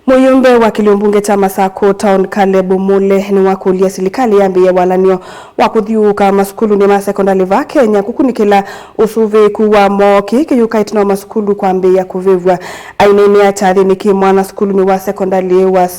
Muyumbe wa Kiliumbunge cha Masako Town Caleb Mule ni wakulia serikali yambiye walanio wakuthiuka masukulu ni masekondari va Kenya kukunikila uthuvi kuwa moki kiyuka itino masukulu kwa mbeya kuvivwa ainene ya chathini ki mwana sukulu ni wa sekondari wa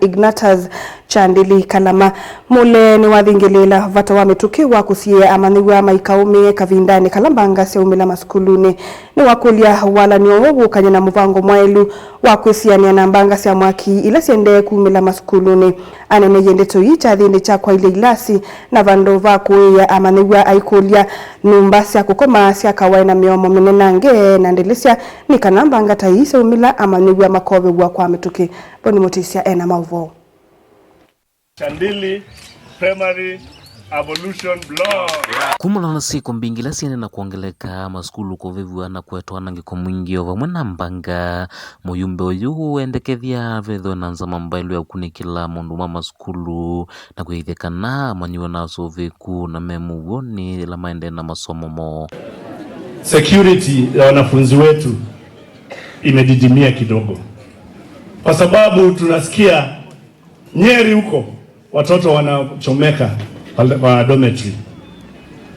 Ignatius Chandili Kalama. Mule ni wathingilela vata wa mitukiwa kusie amaniwa maikaume kavindani kalambanga se umila masukulu ni wakulia walanio wukanya na muvango mwailu wakwisiania na mbanga sia mwaki ila siende kumila maskuluni anene yende toi chathini cha kwa ile ilasi na vando va kuya amaniwa aikolia numba sia kukoma sia kawaina miomo minenange na ndelisia ni kanambanga taisa umila amaniwa makobe wa kwa mituki boni motisia ena mauvo Chandili Primary Evolution Block. Kumula na siku mbingila siene na kuongeleka maskulu kuvivu na kuetoa nangiko mwingi ova mwena mbanga muyumbe oyu endekethia vetho na nzama mbailu ya kunikila mundu mama skulu na kuhitheka na manyiwa na soveku na memu woni la maende na masomo mo. Security ya wanafunzi wetu imedidimia kidogo kwa sababu tunasikia Nyeri huko watoto wanachomeka kwa dormitory.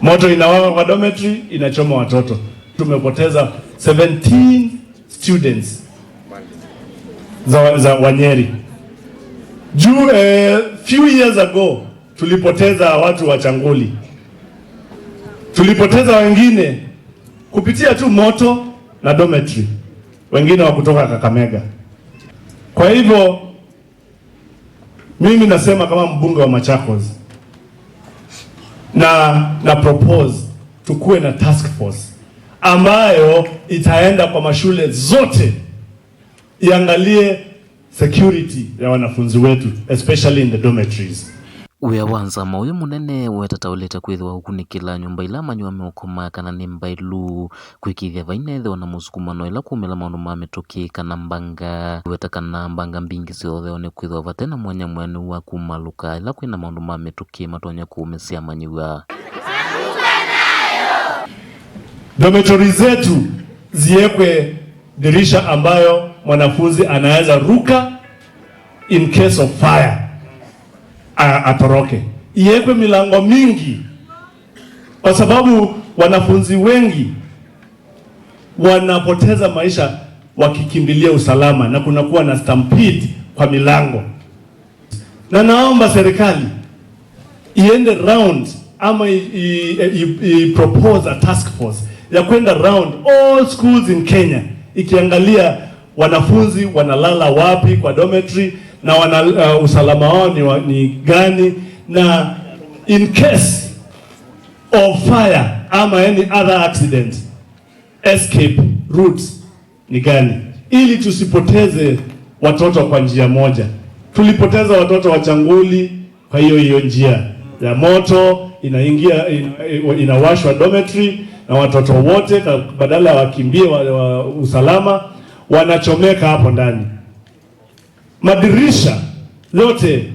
Moto inawaka kwa dormitory, inachoma watoto. Tumepoteza 17 students za Wanyeri. Few years ago tulipoteza watu wa Changoli. Tulipoteza wengine kupitia tu moto na dormitory. Wengine wa kutoka Kakamega. Kwa hivyo mimi nasema kama mbunge wa Machakos na propose tukue na task force ambayo itaenda kwa mashule zote iangalie security ya wanafunzi wetu especially in the dormitories. Uya wanza mauyo munene wetatauleta kwithwa hukunikila nyumba ila manyua meukoma kana ni mbailu kwikithia vainethe wana musukumano ila kumila maundu ma mituki kana mbanga weta kana mbanga mbingi siothe one kwithwa vatena mwanya mwene wa kumaluka ila kwina maundu ma mituki matonya kuumesia manyua. Dormitory zetu ziekwe dirisha ambayo mwanafunzi anaweza ruka in case of fire atoroke. Iwekwe milango mingi kwa sababu wanafunzi wengi wanapoteza maisha wakikimbilia usalama na kunakuwa na stampede kwa milango. Na naomba serikali iende round ama propose a task force ya kwenda round all schools in Kenya ikiangalia wanafunzi wanalala wapi kwa dormitory na usalama wao ni gani, na in case of fire ama any other accident escape routes ni gani, ili tusipoteze watoto kwa njia moja. Tulipoteza watoto wa Changuli kwa hiyo njia ya moto inawashwa dormitory na watoto wote badala wakimbie wa usalama wanachomeka hapo ndani. Madirisha yote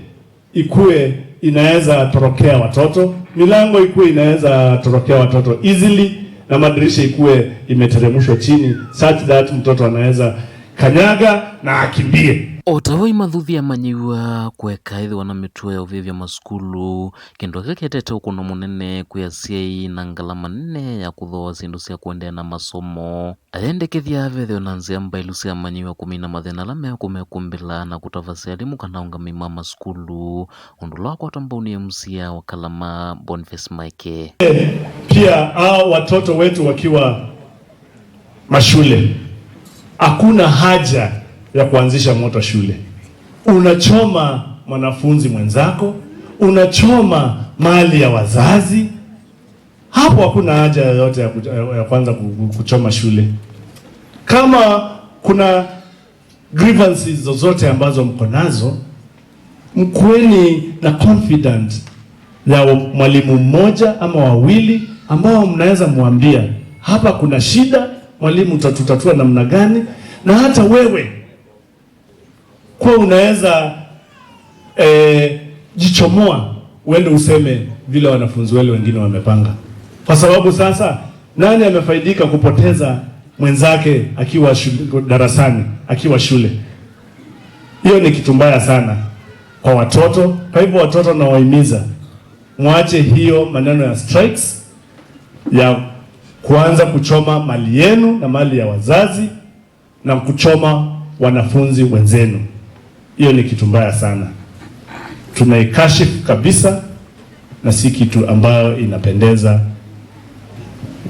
ikue inaweza torokea watoto, milango ikue inaweza torokea watoto easily, na madirisha ikue imeteremshwa chini such that mtoto anaweza kanyaga na akimbie. Otawai mathuthi amanyiwa kweka ithi wana mitue uvivya maskulu kendo keketete ukuno munene kuyasiai na ngalama nene ya kuthoa sindu sia kuendea na masomo ayendekethia vethe ona nzia mbailu sia amanyiwa kumina mathina la mea kumekumbila na kutavasia alimu kana ungamima maskulu undula kwa tambauni msia wa Kalama Boniface Mike. Pia hao watoto wetu wakiwa mashule hakuna haja ya kuanzisha moto shule. Unachoma mwanafunzi mwenzako, unachoma mali ya wazazi. Hapo hakuna haja yoyote ya kwanza kuchoma shule. Kama kuna grievances zozote ambazo mko nazo, mkueni na confident ya mwalimu mmoja ama wawili ambao mnaweza muambia hapa kuna shida, mwalimu tutatatua namna gani, na hata wewe kwa unaweza jichomoa uende useme vile wanafunzi wale wengine wamepanga. Kwa sababu sasa nani amefaidika kupoteza mwenzake akiwa darasani, akiwa shule? Hiyo ni kitu mbaya sana kwa watoto. Kwa hivyo watoto nawahimiza mwache hiyo maneno ya strikes, ya kuanza kuchoma mali yenu na mali ya wazazi na kuchoma wanafunzi wenzenu. Hiyo ni kitu mbaya sana, tunaikashifu kabisa, na si kitu ambayo inapendeza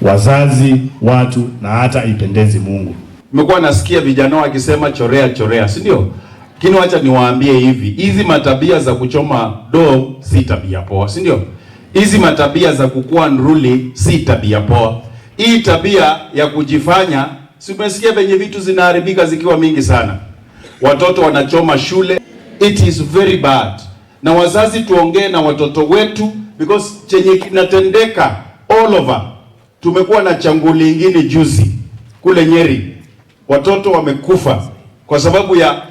wazazi, watu, na hata ipendezi Mungu. Nimekuwa nasikia vijana wakisema chorea chorea, si ndio? Lakini wacha niwaambie hivi, hizi matabia za kuchoma do si tabia poa, si ndio? Hizi matabia za kukua unruly si tabia poa. Hii tabia ya kujifanya, si umesikia venye vitu zinaharibika zikiwa mingi sana. Watoto wanachoma shule, it is very bad. Na wazazi tuongee na watoto wetu, because chenye kinatendeka all over. Tumekuwa na changuli ingine juzi kule Nyeri, watoto wamekufa kwa sababu ya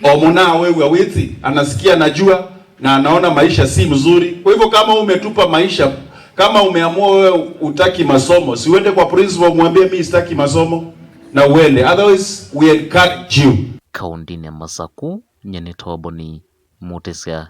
omona wewe wizi, anasikia najua na anaona maisha si mzuri. Kwa hivyo kama umetupa maisha, kama umeamua wewe utaki masomo, si uende kwa principal mwambie mimi sitaki masomo na uende, otherwise we encourage you. Kaundini ya Masaku, Nyanitoboni, Mutesia.